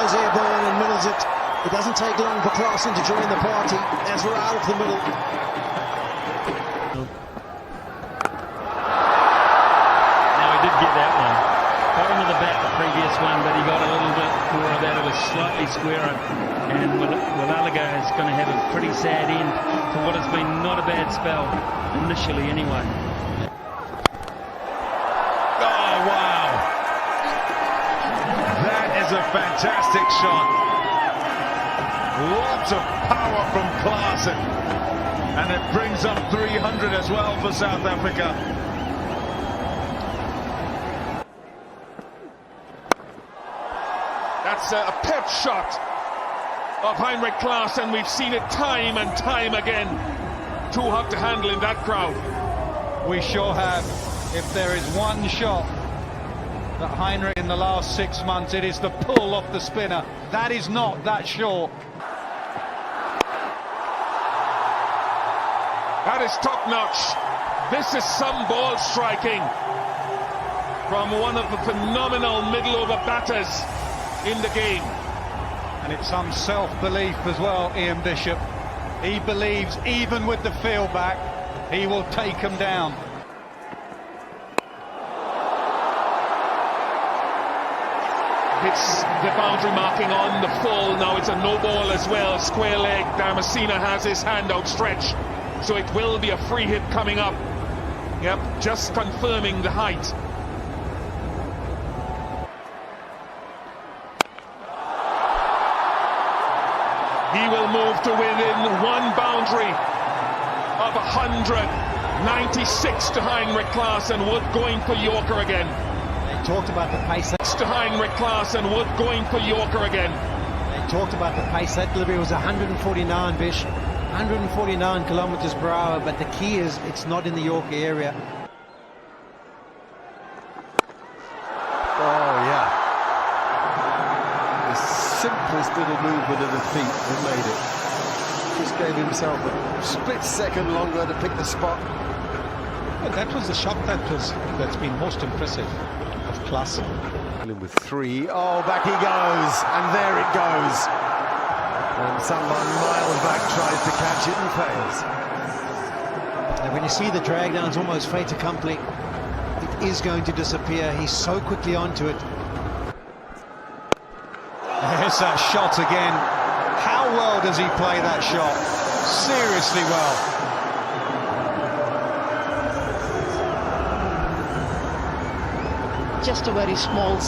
Goes airborne and middles it. It doesn't take long for Klassen to join the party as we're out of the middle. Now he did get that one. Bottom of the bat the previous one, but he got a little bit more of that. It was slightly squarer. And Willalaga is going to have a pretty sad end to what has been not a bad spell, initially anyway. Oh, wow. That is a fantastic shot. Lots of power from Klassen. And it brings up 300 as well for South Africa. That's a pep shot of Heinrich Klassen. We've seen it time and time again. Too hard to handle in that crowd. We sure have. If there is one shot that Heinrich in the last 6 months, it is the pull off the spinner. That is not that short. That is top notch. This is some ball striking from one of the phenomenal middle over batters in the game. And it's some self-belief as well, Ian Bishop. He believes even with the field back, he will take him down. Hits the boundary marking on the full. Now it's a no ball as well. Square leg. Damasceno has his hand outstretched. So it will be a free hit coming up. Yep, just confirming the height. He will move to within one boundary of 196 to Heinrich Klassen. Wood going for Yorker again. They talked about the pace. To Heinrich Klassen. Wood going for Yorker again. They talked about the pace. That delivery was 149, Bish. 149 kilometers per hour, but the key is it's not in the Yorker area. Oh, yeah. The simplest little movement of the feet that made it. Just gave himself a split second longer to pick the spot. Well, that was the shot that's been most impressive of Klassen. With three. Oh, back he goes. And there it goes. And someone miles back tries to catch it and fails. And when you see the drag down, it's almost fait accompli. It is going to disappear. He's so quickly onto it. There's that shot again. How well does he play that shot? Seriously well. Just a very small